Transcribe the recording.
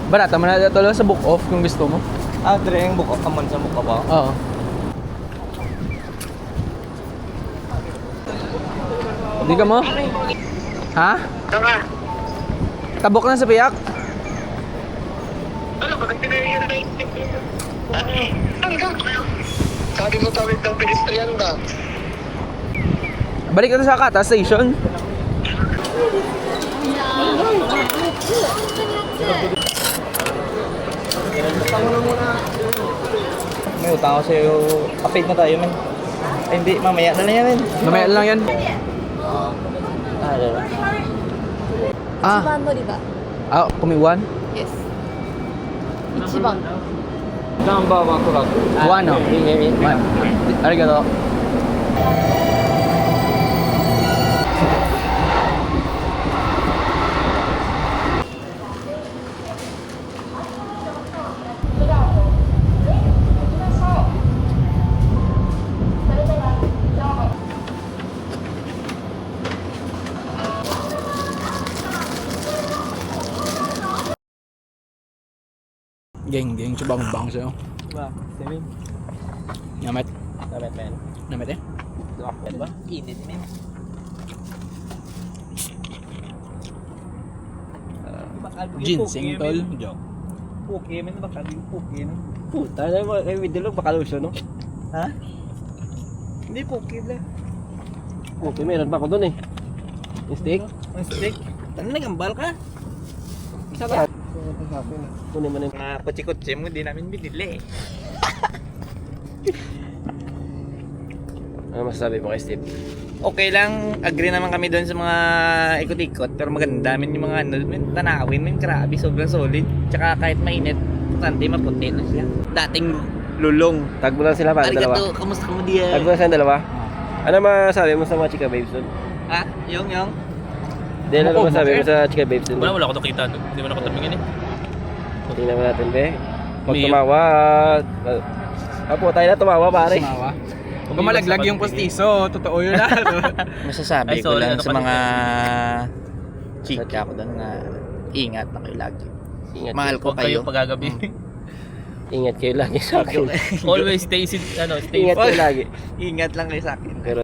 Barata man na ito lang sa book off kung gusto mo. Dire yung buka kaman sa mukha ba? Oo. Hindi ka mo? Ha? Tama. Tabok na sa piyak? Ano ba? Nagpinayaan na sabi mo tawid ng pedestrian ba? Balik na sa Kata Station. May utang ako sa'yo. Kapit na tayo, man. Ay, hindi. Mamaya na lang yan, man. Mamaya lang yan. Dala. Ah, 一番乗り場 kumiwan? です一番ナンバーワントラック。 One, no? One. Arigato. Geng, coba bang sa'yo. Ba, Steven. Namit. Dapat, man. Namit eh. Dapat ba? Init, man. Ginseng, tol. Joke. Puki, man. Baka yung puki, no? Puta, na mo. Kaya vidilog, baka luso, no? Ha? Hindi puki, lang. Puki, meron pa ako dun, eh. Yung steak? Yung steak? Tanong nagambal ka? Isa ba? Kunin mo na yung mga kutsi-kutsi mo, hindi namin binili. Ano masasabi mo kay Steve? Okay lang, agree naman kami doon sa mga ikot-ikot, pero maganda min yung mga ano, min tanawin, min grabe, sobrang solid. Tsaka kahit mainit, putante, maputi na siya. Dating lulong. Tag mo lang sila para dalawa. Arigato, kamusta mo diyan? Tag mo lang sila dalawa. Ano masasabi mo sa mga chika babes doon? Ha? Yung? Hindi, ano masasabi mo sa chika babes doon? Wala ako nakita doon. Hindi mo ako tabingin eh. Tingnan mo natin, be. Pag Mio. tumawa, apo tayo na tumawa, pare. Sumawa. Kung malaglag yung postiso, totoo yun na. Masasabi Ay, ko sorry, lang ano sa pa mga Chika. chika ko doon na ingat na kayo lagi. Ingat Mahal ko kayo pagagabi. Ingat kayo lagi sa akin. Always stay Ingat kayo lagi. Ingat lang kayo sa akin. Pero